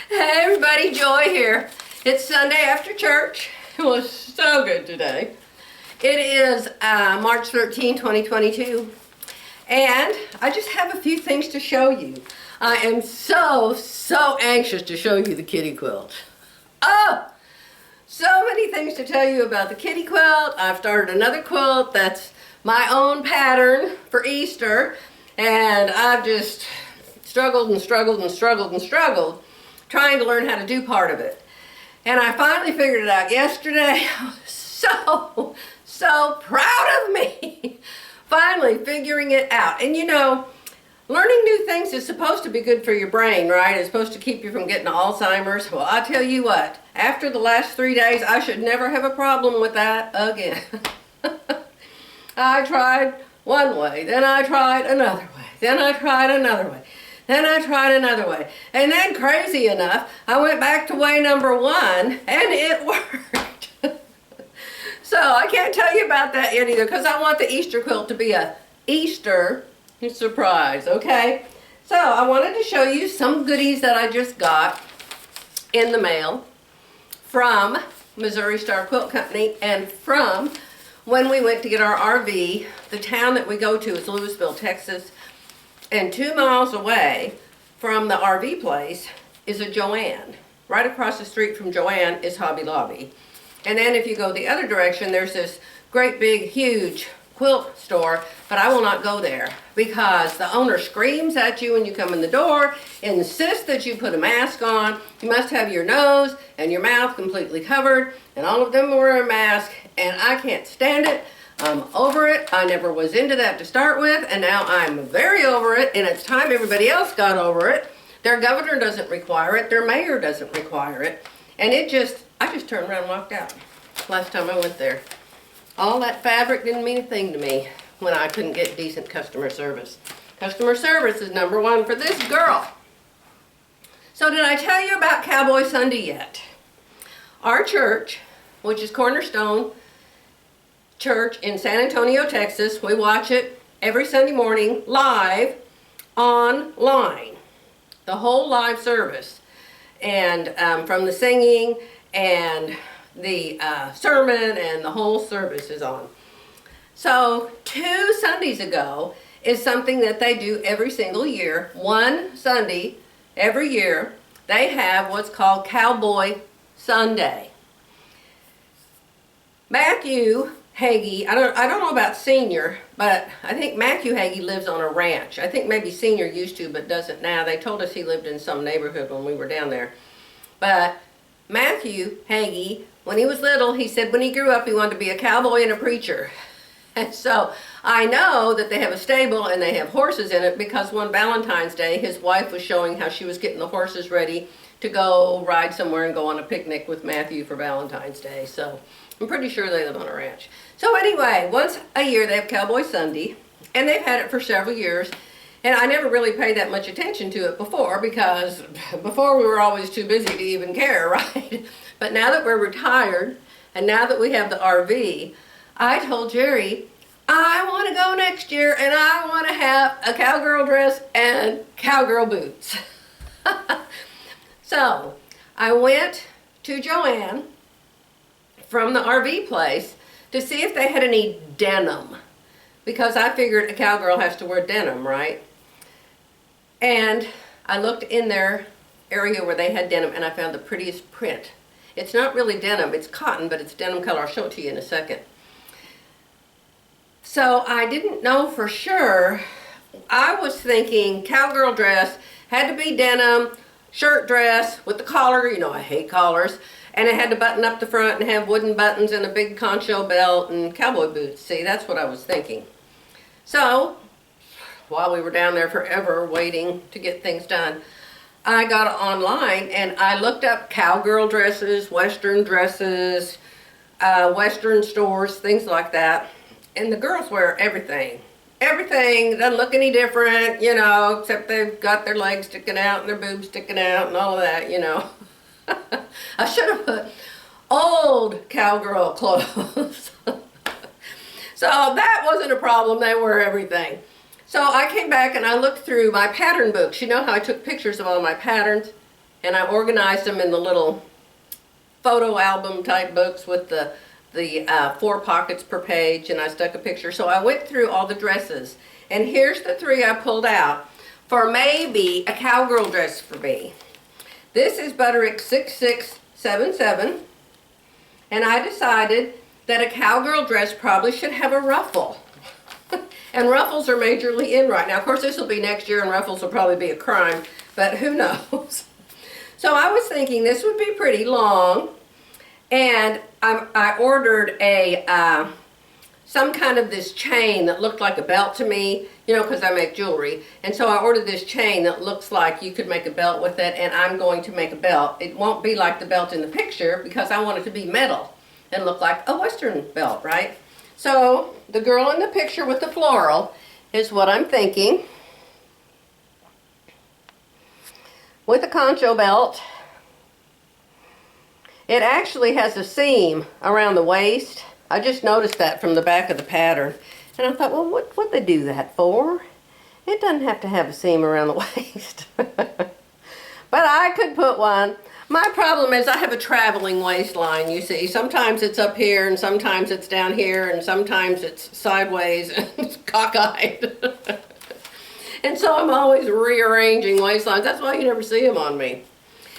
Hey everybody, Joy here. It's Sunday after church. It was so good today. It is March 13, 2022, and I just have a few things to show you. I am so anxious to show you the kitty quilt. Oh, so many things to tell you about the kitty quilt. I've started another quilt that's my own pattern for Easter, and I've just struggled trying to learn how to do part of it. And I finally figured it out yesterday. I was so proud of me. Finally figuring it out. And you know, learning new things is supposed to be good for your brain, right? It's supposed to keep you from getting Alzheimer's. Well, I tell you what, after the last 3 days, I should never have a problem with that again. I tried one way, then I tried another way, then I tried another way. Then I tried another way. And then, crazy enough, I went back to way number 1, and it worked. So I can't tell you about that yet either, because I want the Easter quilt to be a Easter surprise, okay? So I wanted to show you some goodies that I just got in the mail from Missouri Star Quilt Company, and from when we went to get our RV. The town that we go to is Louisville, Texas. And 2 miles away from the RV place is a Joann. Right across the street from Joann is Hobby Lobby. And then if you go the other direction, there's this great big huge quilt store, but I will not go there because the owner screams at you when you come in the door, insists that you put a mask on. You must have your nose and your mouth completely covered, and all of them wear a mask, and I can't stand it. I'm over it. I never was into that to start with, and now I'm very over it, and it's time everybody else got over it. Their governor doesn't require it. Their mayor doesn't require it. And I just turned around and walked out last time I went there. All that fabric didn't mean a thing to me when I couldn't get decent customer service. Customer service is number 1 for this girl. So did I tell you about Cowboy Sunday yet? Our church, which is Cornerstone Church in San Antonio, Texas. We watch it every Sunday morning live online. The whole live service. And from the singing and the sermon and the whole service is on. So 2 Sundays ago is something that they do every single year. One Sunday every year they have what's called Cowboy Sunday. Matthew Hagee, I don't know about Senior, but I think Matthew Hagee lives on a ranch. I think maybe Senior used to, but doesn't now. They told us he lived in some neighborhood when we were down there. But Matthew Hagee, when he was little, he said when he grew up he wanted to be a cowboy and a preacher. And so I know that they have a stable and they have horses in it, because one Valentine's Day his wife was showing how she was getting the horses ready to go ride somewhere and go on a picnic with Matthew for Valentine's Day. So I'm pretty sure they live on a ranch. So anyway, once a year they have Cowboy Sunday, and they've had it for several years. And I never really paid that much attention to it before, because before we were always too busy to even care, right? But now that we're retired, and now that we have the RV, I told Jerry, I want to go next year, and I want to have a cowgirl dress and cowgirl boots. So I went to Joann from the RV place to see if they had any denim, because I figured a cowgirl has to wear denim, right? And I looked in their area where they had denim, and I found the prettiest print. It's not really denim, it's cotton, but it's denim color. I'll show it to you in a second. So I didn't know for sure. I was thinking cowgirl dress had to be denim, shirt dress with the collar, you know I hate collars, and it had to button up the front and have wooden buttons and a big concho belt and cowboy boots. See, that's what I was thinking. So while we were down there forever waiting to get things done, I got online and I looked up cowgirl dresses, western dresses, western stores, things like that. And the girls wear everything. Everything doesn't look any different, you know, except they've got their legs sticking out and their boobs sticking out and all of that, you know. I should have put old cowgirl clothes. So that wasn't a problem. They wear everything. So I came back and I looked through my pattern books. You know how I took pictures of all my patterns? And I organized them in the little photo album type books with the 4 pockets per page, and I stuck a picture. So I went through all the dresses, and here's the 3 I pulled out for maybe a cowgirl dress for me. This is Butterick 6677, and I decided that a cowgirl dress probably should have a ruffle. And ruffles are majorly in right now. Of course, this will be next year, and ruffles will probably be a crime, but who knows? So I was thinking this would be pretty long, and I ordered a some kind of this chain that looked like a belt to me, you know, because I make jewelry. And so I ordered this chain that looks like you could make a belt with it, and I'm going to make a belt. It won't be like the belt in the picture because I want it to be metal and look like a Western belt, right? So the girl in the picture with the floral is what I'm thinking. With a concho belt. It actually has a seam around the waist. I just noticed that from the back of the pattern. And I thought, well, what'd they do that for? It doesn't have to have a seam around the waist. But I could put one. My problem is I have a traveling waistline, you see. Sometimes it's up here, and sometimes it's down here, and sometimes it's sideways and cockeyed. And so I'm always rearranging waistlines. That's why you never see them on me.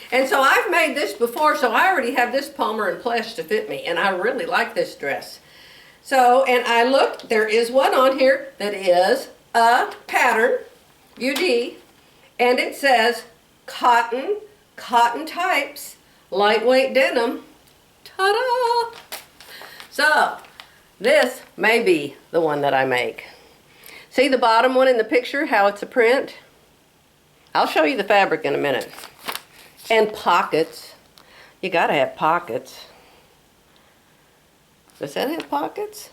And so I've made this before, so I already have this Palmer and Plesh to fit me, and I really like this dress. So, and I looked, there is one on here that is a pattern, UD, and it says cotton types, lightweight denim. Ta-da! So, this may be the one that I make. See the bottom one in the picture, how it's a print? I'll show you the fabric in a minute. And pockets. You gotta have pockets. Does that have pockets?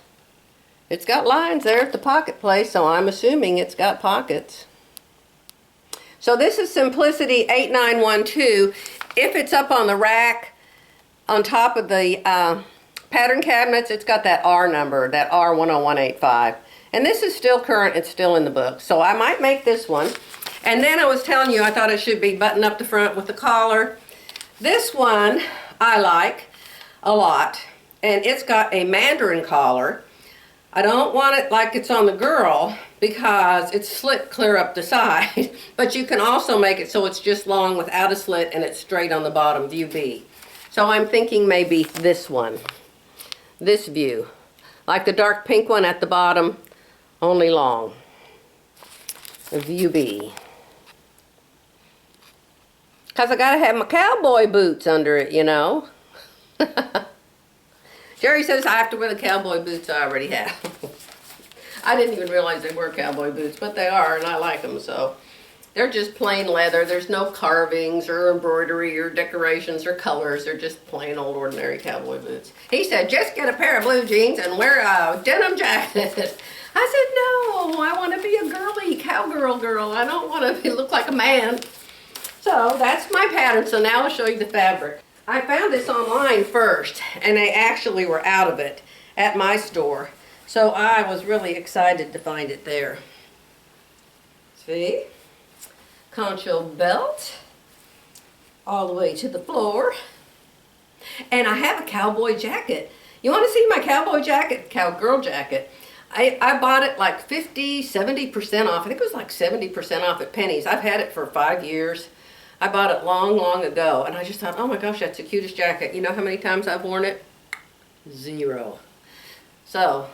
It's got lines there at the pocket place, so I'm assuming it's got pockets. So this is Simplicity 8912. If it's up on the rack, on top of the pattern cabinets, it's got that R number, that R10185. And this is still current, it's still in the book. So I might make this one. And then I was telling you I thought it should be buttoned up the front with the collar. This one I like a lot. And it's got a mandarin collar. I don't want it like it's on the girl because it's slit clear up the side. But you can also make it so it's just long without a slit and it's straight on the bottom, view B. So I'm thinking maybe this one. This view. Like the dark pink one at the bottom, only long. View B. Because I gotta have my cowboy boots under it, you know. Jerry says I have to wear the cowboy boots I already have. I didn't even realize they were cowboy boots, but they are, and I like them, so. They're just plain leather. There's no carvings or embroidery or decorations or colors. They're just plain old ordinary cowboy boots. He said, just get a pair of blue jeans and wear a denim jacket. I said, no, I want to be a girly cowgirl girl. I don't want to look like a man. So that's my pattern. So now I'll show you the fabric. I found this online first, and they actually were out of it at my store. So I was really excited to find it there. See? Concho belt all the way to the floor. And I have a cowboy jacket. You want to see my cowboy jacket? Cowgirl jacket. I bought it like 50, 70% off. I think it was like 70% off at Penny's. I've had it for 5 years. I bought it long, long ago, and I just thought, oh my gosh, that's the cutest jacket. You know how many times I've worn it? 0. So,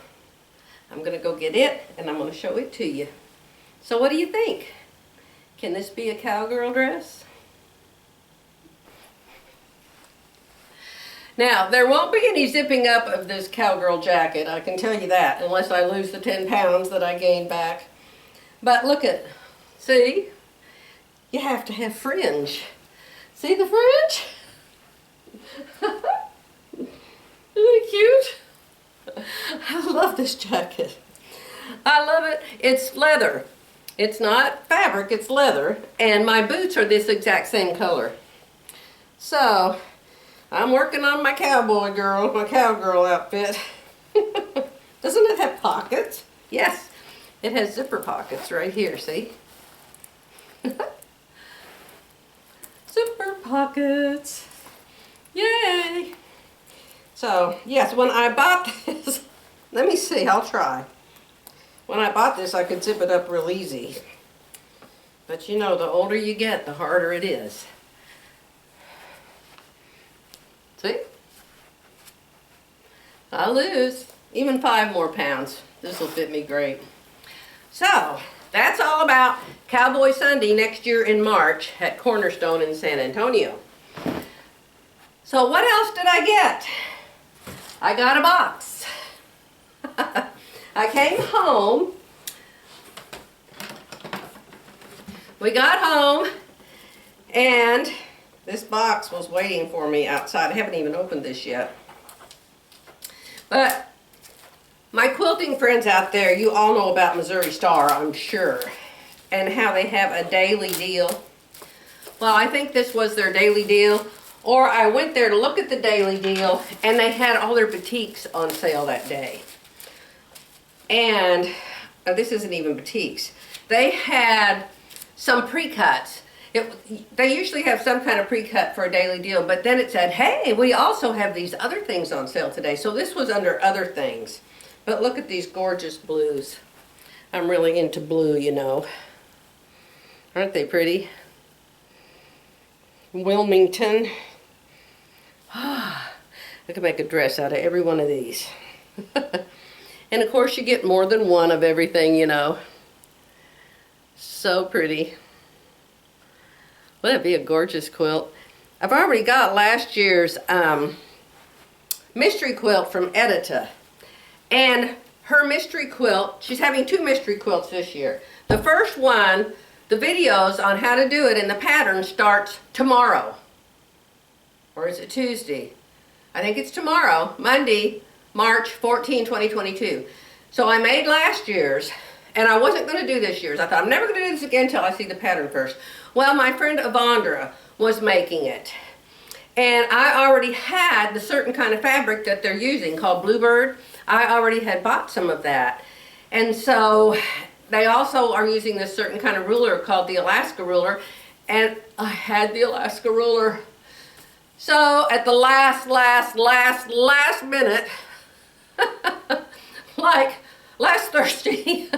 I'm going to go get it, and I'm going to show it to you. So what do you think? Can this be a cowgirl dress? Now, there won't be any zipping up of this cowgirl jacket, I can tell you that, unless I lose the 10 pounds that I gained back. But look at, see? You have to have fringe. See the fringe? Isn't it cute? I love this jacket. I love it. It's leather. It's not fabric, it's leather. And my boots are this exact same color. So, I'm working on my cowboy girl, my cowgirl outfit. Doesn't it have pockets? Yes, it has zipper pockets right here, see? Zipper pockets. Yay! So, yes, when I bought this, let me see, I'll try. When I bought this, I could zip it up real easy. But you know, the older you get, the harder it is. See? I lose even 5 more pounds. This will fit me great. So, that's all about Cowboy Sunday next year in March at Cornerstone in San Antonio. So what else did I get? I got a box. I came home. We got home and this box was waiting for me outside. I haven't even opened this yet. But my quilting friends out there, you all know about Missouri Star, I'm sure, and how they have a daily deal. Well, I think this was their daily deal, or I went there to look at the daily deal, and they had all their batiks on sale that day. And this isn't even batiks. They had some pre-cuts. They usually have some kind of pre-cut for a daily deal, but then it said, hey, we also have these other things on sale today. So this was under other things. But look at these gorgeous blues. I'm really into blue, you know. Aren't they pretty? Wilmington. I could make a dress out of every one of these. And of course you get more than one of everything, you know. So pretty. Well, that'd be a gorgeous quilt. I've already got last year's mystery quilt from Edita. And her mystery quilt, she's having 2 mystery quilts this year. The first one, the videos on how to do it and the pattern starts tomorrow. Or is it Tuesday? I think it's tomorrow, Monday, March 14, 2022. So I made last year's, and I wasn't going to do this year's. I thought, I'm never going to do this again until I see the pattern first. Well, my friend Avondra was making it. And I already had the certain kind of fabric that they're using called Bluebird. I already had bought some of that. And so they also are using this certain kind of ruler called the Alaska ruler. And I had the Alaska ruler. So at the last minute, like last Thursday,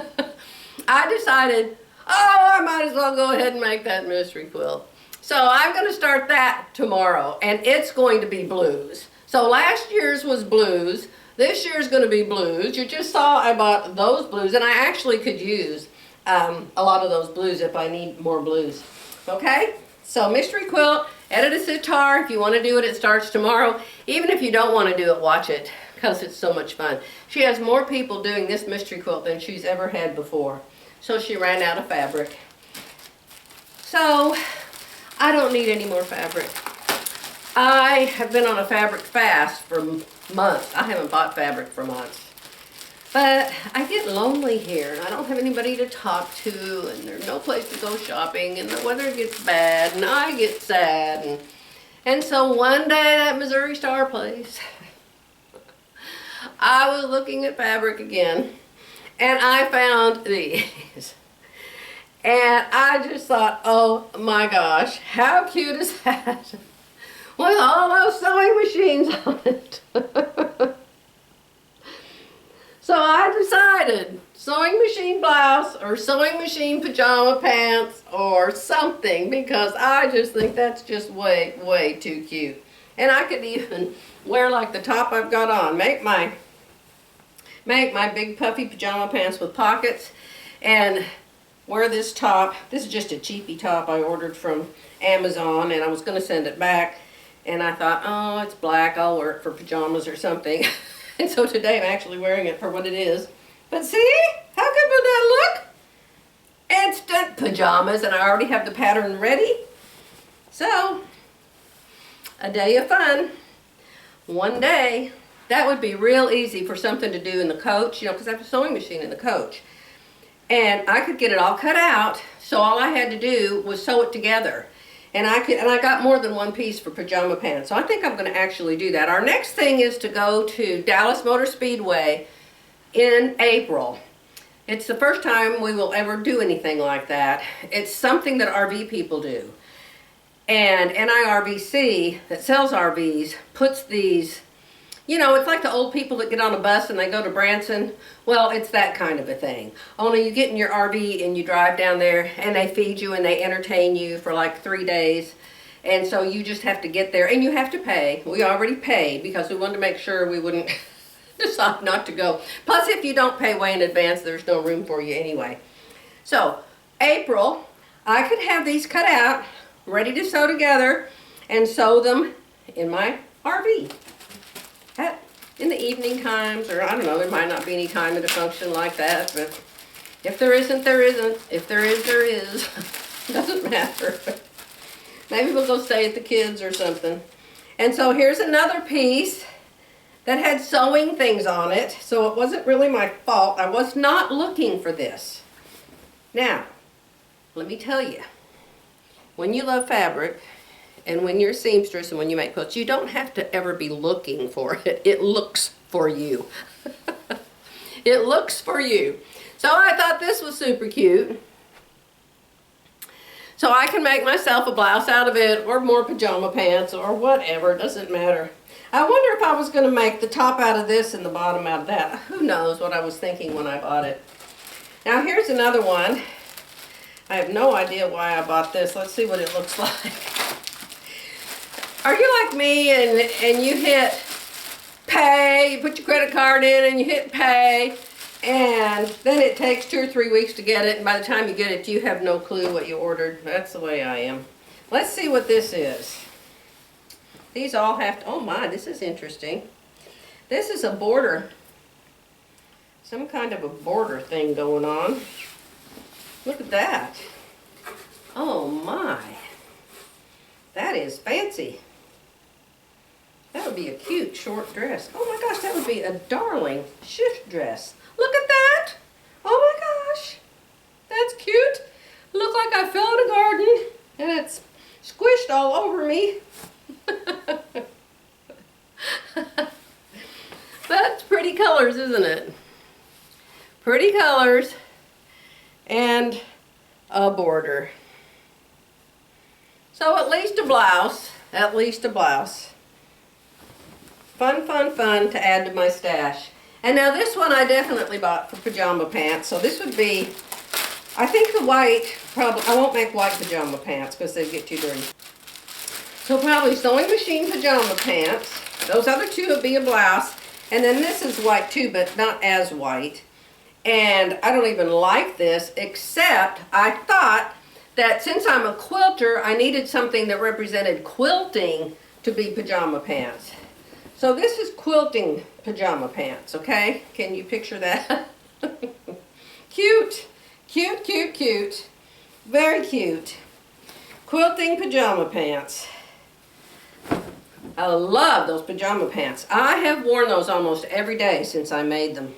I decided, oh, I might as well go ahead and make that mystery quilt. So I'm going to start that tomorrow, and it's going to be blues. So last year's was blues. This year's going to be blues. You just saw I bought those blues, and I actually could use a lot of those blues if I need more blues. Okay? So mystery quilt, Edita Sitar. If you want to do it, it starts tomorrow. Even if you don't want to do it, watch it, because it's so much fun. She has more people doing this mystery quilt than she's ever had before. So she ran out of fabric. So I don't need any more fabric. I have been on a fabric fast for months. I haven't bought fabric for months. But I get lonely here, and I don't have anybody to talk to, and there's no place to go shopping, and the weather gets bad, and I get sad. And so one day at Missouri Star place, I was looking at fabric again, and I found these. And I just thought, oh my gosh, how cute is that? With all those sewing machines on it. So I decided, sewing machine blouse or sewing machine pajama pants or something, because I just think that's just way, way too cute. And I could even wear like the top I've got on, make my big puffy pajama pants with pockets, and wear this top. This is just a cheapy top I ordered from Amazon, and I was going to send it back, and I thought, oh, it's black, I'll wear it for pajamas or something. And so today I'm actually wearing it for what it is. But see, how good would that look? Instant pajamas, and I already have the pattern ready. So, a day of fun. One day. That would be real easy for something to do in the coach, you know, because I have a sewing machine in the coach. And I could get it all cut out, so all I had to do was sew it together. And I got more than one piece for pajama pants. So I think I'm going to actually do that. Our next thing is to go to Dallas Motor Speedway in April. It's the first time we will ever do anything like that. It's something that RV people do. And NIRBC that sells RVs puts these, you know, it's like the old people that get on a bus and they go to Branson. Well, it's that kind of a thing. Only you get in your RV and you drive down there and they feed you and they entertain you for like 3 days. And so you just have to get there and you have to pay. We already paid because we wanted to make sure we wouldn't decide not to go. Plus, if you don't pay way in advance, there's no room for you anyway. So, April, I could have these cut out, ready to sew together, and sew them in my RV. In the evening times, or I don't know, there might not be any time at a function like that, but if there isn't, there isn't. If there is, there is. Doesn't matter. Maybe we'll go stay at the kids or something. And so here's another piece that had sewing things on it, so it wasn't really my fault. I was not looking for this. Now, let me tell you, when you love fabric, and when you're a seamstress and when you make quilts, you don't have to ever be looking for it. It looks for you. It looks for you. So I thought this was super cute. So I can make myself a blouse out of it, or more pajama pants, or whatever, it doesn't matter. I wonder if I was going to make the top out of this and the bottom out of that. Who knows what I was thinking when I bought it. Now here's another one. I have no idea why I bought this. Let's see what it looks like. Are you like me and you hit pay, you put your credit card in and you hit pay, and then it takes 2 or 3 weeks to get it, and by the time you get it, you have no clue what you ordered? That's the way I am. Let's see what this is. These all have to, oh my, this is interesting. This is a border, some kind of a border thing going on. Look at that. Oh my. That is fancy. That would be a cute short dress. Oh my gosh, that would be a darling shift dress. Look at that. Oh my gosh. That's cute. Look like I fell in a garden and it's squished all over me. That's pretty colors, isn't it? Pretty colors and a border. So at least a blouse, at least a blouse. Fun, fun, fun to add to my stash. And now this one I definitely bought for pajama pants. So this would be, I think the white, probably, I won't make white pajama pants because they get too dirty. So probably sewing machine pajama pants. Those other two would be a blouse. And then this is white too, but not as white. And I don't even like this, except I thought that since I'm a quilter, I needed something that represented quilting to be pajama pants. So this is quilting pajama pants, okay? Can you picture that? Cute, cute, cute, cute. Very cute. Quilting pajama pants. I love those pajama pants. I have worn those almost every day since I made them.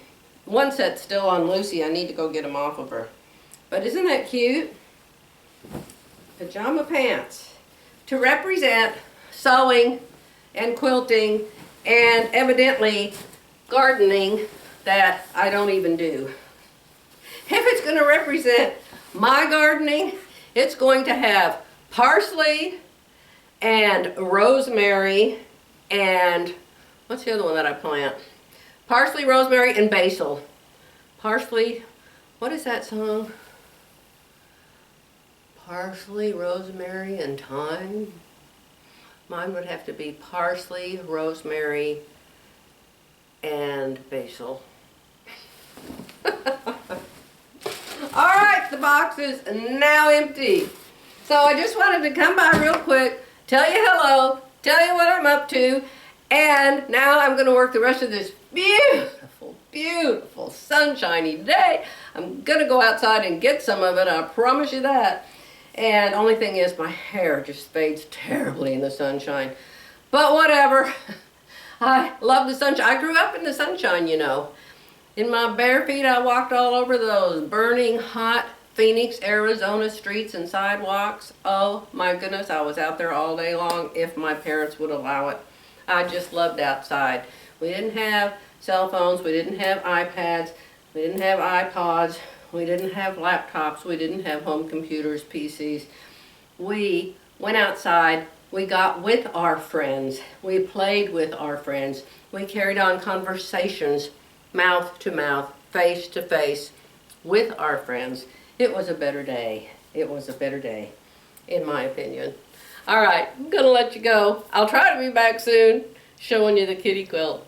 One set's still on Lucy. I need to go get them off of her. But isn't that cute? Pajama pants. To represent sewing and quilting and evidently gardening that I don't even do. If it's going to represent my gardening, it's going to have parsley and rosemary and, what's the other one that I plant? Parsley, rosemary, and basil. Parsley, what is that song? Parsley, rosemary, and thyme. Mine would have to be parsley, rosemary, and basil. Alright, the box is now empty. So I just wanted to come by real quick, tell you hello, tell you what I'm up to, and now I'm going to work the rest of this beautiful, beautiful sunshiny day. I'm going to go outside and get some of it, I promise you that. And the only thing is my hair just fades terribly in the sunshine. But whatever. I love the sunshine. I grew up in the sunshine, you know. In my bare feet, I walked all over those burning hot Phoenix, Arizona streets and sidewalks. Oh my goodness, I was out there all day long if my parents would allow it. I just loved outside. We didn't have cell phones. We didn't have iPads. We didn't have iPods. We didn't have laptops. We didn't have home computers, PCs. We went outside, we got with our friends, we played with our friends, we carried on conversations mouth to mouth, face to face with our friends. It was a better day. It was a better day, in my opinion. All right, I'm gonna let you go. I'll try to be back soon showing you the kitty quilt.